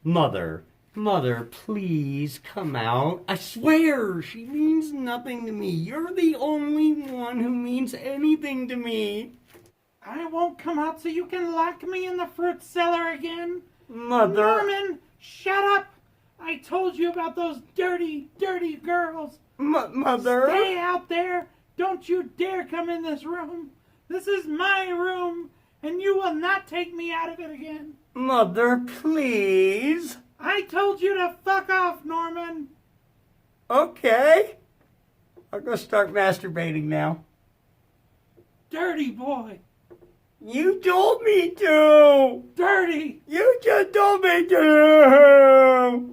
Mother, Mother, please come out. I swear, she means nothing to me. You're the only one who means anything to me. I won't come out so you can lock me in the fruit cellar again. Mother. Norman, shut up. I told you about those dirty, dirty girls. Mother. Stay out there. Don't you dare come in this room. This is my room, and you will not take me out of it again. Mother, please. I told you to fuck off, Norman. Okay. I'll go start masturbating now. Dirty boy. You told me to. Dirty. You just told me to.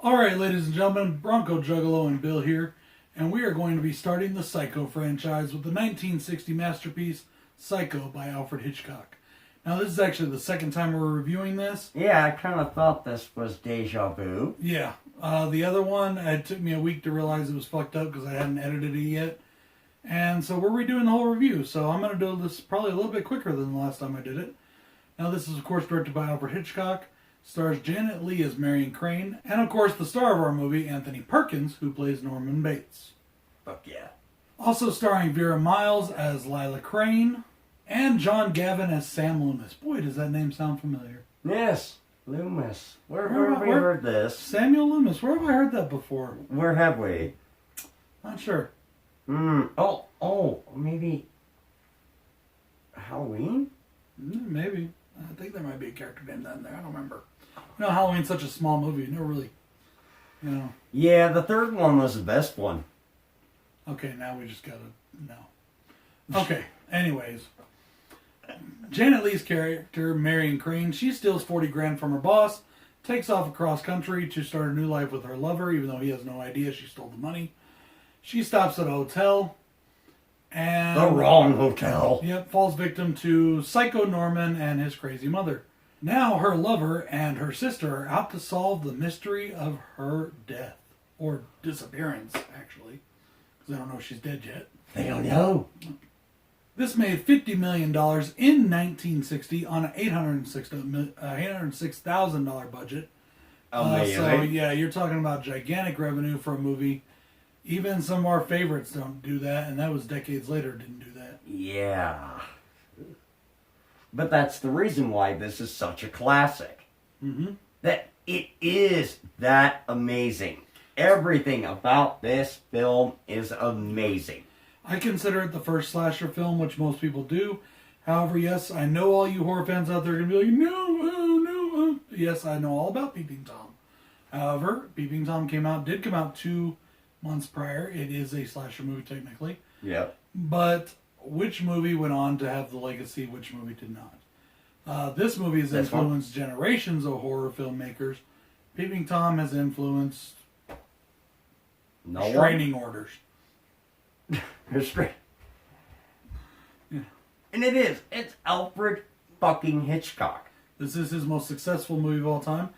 Alright, ladies and gentlemen, BroncoJuggalo and Bill here, and we are going to be starting the Psycho franchise with the 1960 masterpiece Psycho by Alfred Hitchcock. Now, this is actually the second time we're reviewing this. Yeah, I kind of thought this was deja vu. Yeah. The other one, it took me a week to realize it was fucked up because I hadn't edited it yet. And so we're redoing the whole review. So I'm going to do this probably a little bit quicker than the last time I did it. Now, this is, of course, directed by Alfred Hitchcock. Stars Janet Leigh as Marion Crane. And, of course, the star of our movie, Anthony Perkins, who plays Norman Bates. Fuck yeah. Also starring Vera Miles as Lyla Crane. And John Gavin as Sam Loomis. Boy, does that name sound familiar. Yes, Loomis. Where have we heard this? Samuel Loomis. Where have I heard that before? Where have we? Not sure. Oh, maybe Halloween? Maybe. I think there might be a character named that in there. I don't remember. You know, Halloween's such a small movie. You never really, you know. Yeah, the third one was the best one. Okay, now we just gotta know. Okay, anyways. Janet Leigh's character, Marion Crane, she steals 40 grand from her boss, takes off across country to start a new life with her lover, even though he has no idea she stole the money. She stops at a hotel and... The wrong hotel. Yep, falls victim to Psycho Norman and his crazy mother. Now her lover and her sister are out to solve the mystery of her death. Or disappearance, actually. Because they don't know if she's dead yet. They don't know. This made $50 million in 1960 on an $806,000 budget. Amazing. So, yeah, you're talking about gigantic revenue for a movie. Even some of our favorites don't do that, and that was decades later didn't do that. Yeah. But that's the reason why this is such a classic. Mm-hmm. That it is that amazing. Everything about this film is amazing. I consider it the first slasher film, which most people do. However, yes, I know all you horror fans out there are going to be like, no. Yes, I know all about Peeping Tom. However, Peeping Tom did come out 2 months prior. It is a slasher movie, technically. Yep. But which movie went on to have the legacy, which movie did not? This movie has influenced generations of horror filmmakers. Peeping Tom has influenced restraining orders. Restraint. Yeah. And it's Alfred fucking Hitchcock. This is his most successful movie of all time.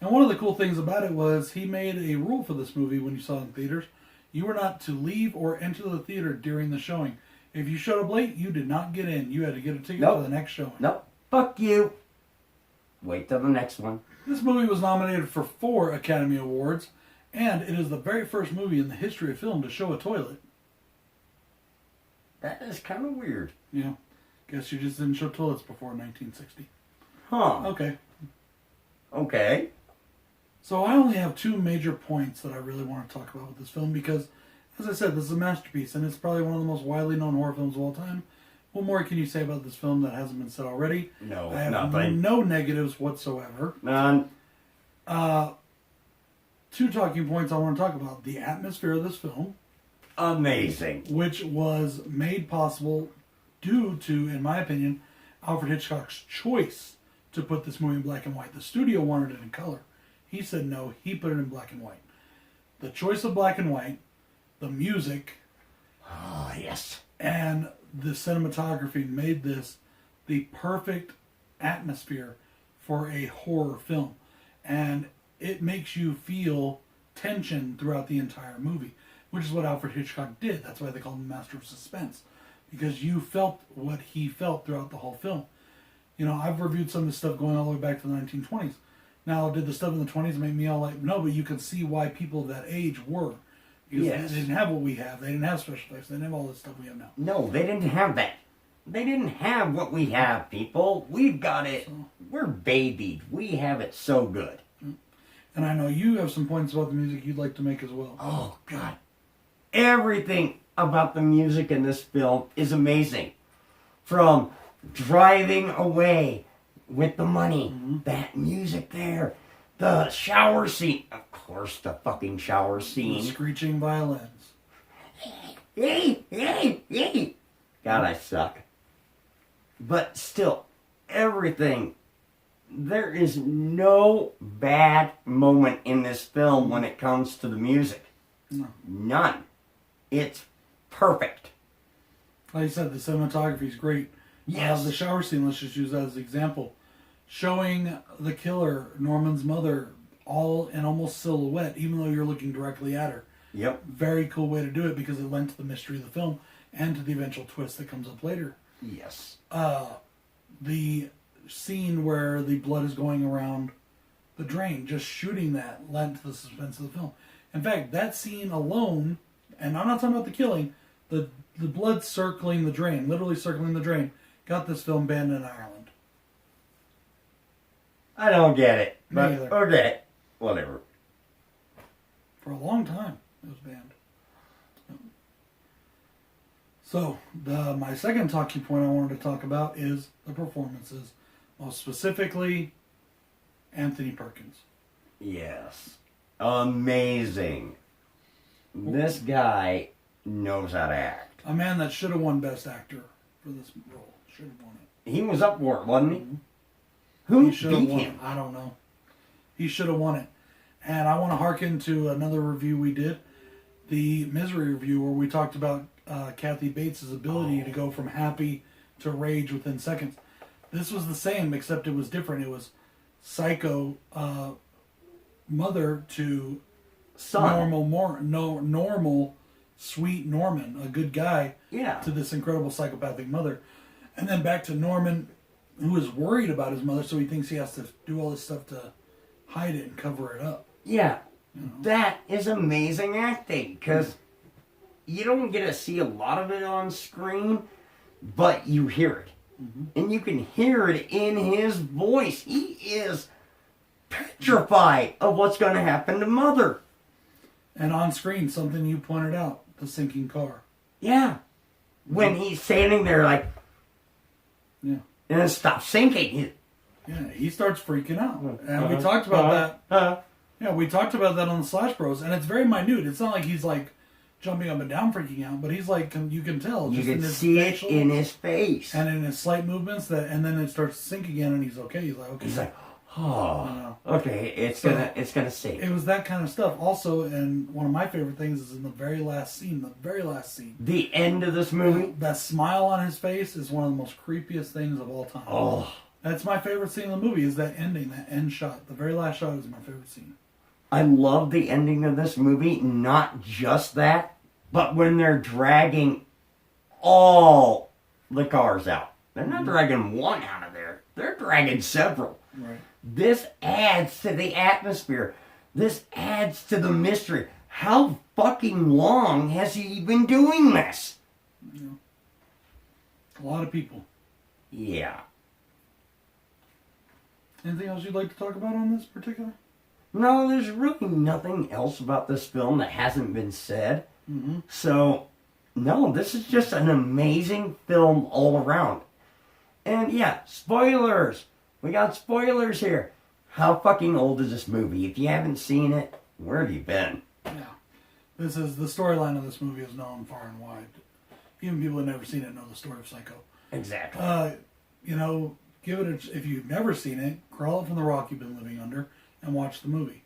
And one of the cool things about it was he made a rule for this movie when you saw it in theaters. You were not to leave or enter the theater during the showing. If you showed up late, you did not get in. You had to get a ticket for the next showing. Nope. Fuck you. Wait till the next one. This movie was nominated for 4 Academy Awards, and it is the very first movie in the history of film to show a toilet. That is kind of weird. Yeah. Guess you just didn't show toilets before 1960. Huh. Okay. So I only have 2 major points that I really want to talk about with this film because, as I said, this is a masterpiece and it's probably one of the most widely known horror films of all time. What more can you say about this film that hasn't been said already? No, I have nothing. no negatives whatsoever. None. 2 talking points I want to talk about. The atmosphere of this film. Amazing. Which was made possible due to, in my opinion, Alfred Hitchcock's choice to put this movie in black and white. The studio wanted it in color. He said no, he put it in black and white. The choice of black and white, the music, oh yes, and the cinematography made this the perfect atmosphere for a horror film. And it makes you feel tension throughout the entire movie, which is what Alfred Hitchcock did. That's why they call him the master of suspense, because you felt what he felt throughout the whole film. You know, I've reviewed some of this stuff going all the way back to the 1920s. Now, did the stuff in the 20s make me all like, no, but you can see why people of that age were. Because Yes. they didn't have what we have. They didn't have special effects. They didn't have all this stuff we have now. No, they didn't have that. They didn't have what we have, people. We've got it. We're babied. We have it so good. And I know you have some points about the music you'd like to make as well. Oh, God. Everything about the music in this film is amazing. From driving away with the money, that music there, the shower scene, of course, the fucking shower The scene. screeching violins. God, I suck. But still, everything. There is no bad moment in this film when it comes to the music. No. None. It's perfect. Like I said, the cinematography is great. Yes. The shower scene, let's just use that as an example. Showing the killer, Norman's mother, all in almost silhouette, even though you're looking directly at her. Yep. Very cool way to do it because it lent to the mystery of the film and to the eventual twist that comes up later. Yes. The scene where the blood is going around the drain, just shooting that lent to the suspense of the film. In fact, that scene alone, and I'm not talking about the killing, the blood circling the drain, literally circling the drain, got this film banned in Ireland. I don't get it. Me But either. okay. Whatever. For a long time, it was banned. So, my second talking point I wanted to talk about is the performances. Most specifically, Anthony Perkins. Yes. Amazing. This guy knows how to act. A man that should have won Best Actor for this role. Should have won it. He was up for it, wasn't he? Who He should have beat won him? it. I don't know. He should have won it. And I want to hearken to another review we did, the Misery review, where we talked about Kathy Bates' ability to go from happy to rage within seconds. This was the same, except it was different. It was psycho mother to Son. normal, sweet Norman, a good guy, Yeah. to this incredible psychopathic mother. And then back to Norman, who is worried about his mother, so he thinks he has to do all this stuff to hide it and cover it up. Yeah. That is amazing acting, because you don't get to see a lot of it on screen, but you hear it. And you can hear it in his voice. He is petrified of what's going to happen to Mother. And on screen, something you pointed out, the sinking car. Yeah. When he's standing there like, Yeah. and it stops sinking. Yeah, he starts freaking out. And we talked about that. Yeah, we talked about that on the Slash Bros. And it's very minute. It's not like he's like jumping up and down freaking out, but he's like, you can tell. You just in can his see it facial in his face. and in his slight movements, and then it starts to sink again and he's okay. He's like, okay. He's like, oh, okay, it's gonna sink. It was that kind of stuff. Also, and one of my favorite things is in the very last scene. The end of this movie. That smile on his face is one of the most creepiest things of all time. Oh, That's my favorite scene in the movie, is that ending, that end shot. The very last shot is my favorite scene. I love the ending of this movie. Not just that, but when they're dragging all the cars out. They're not dragging one out of there. They're dragging several. Right. This adds to the atmosphere. This adds to the mystery. How fucking long has he been doing this? A lot of people. Yeah. Anything else you'd like to talk about on this particular? No, there's really nothing else about this film that hasn't been said. So, no, this is just an amazing film all around. And yeah, spoilers. We got spoilers here. How fucking old is this movie? If you haven't seen it, where have you been? Yeah. This is the storyline of this movie is known far and wide. Even people who have never seen it know the story of Psycho. Exactly. Give it if you've never seen it, crawl up from the rock you've been living under and watch the movie.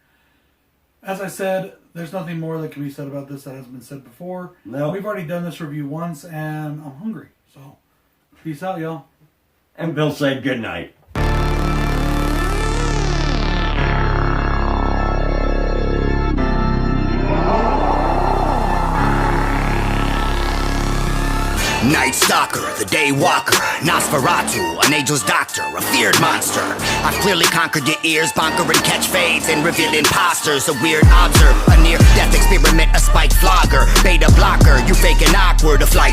As I said, there's nothing more that can be said about this that hasn't been said before. No. We've already done this review once, and I'm hungry. So, peace out, y'all. And Bill said goodnight. Night night stalker, the day walker, Nosferatu, an angel's doctor, a feared monster. I've clearly conquered your ears, bonker and catch fades and reveal imposters. A weird observe, a near-death experiment, a spiked flogger, beta blocker, you fake and awkward, a flight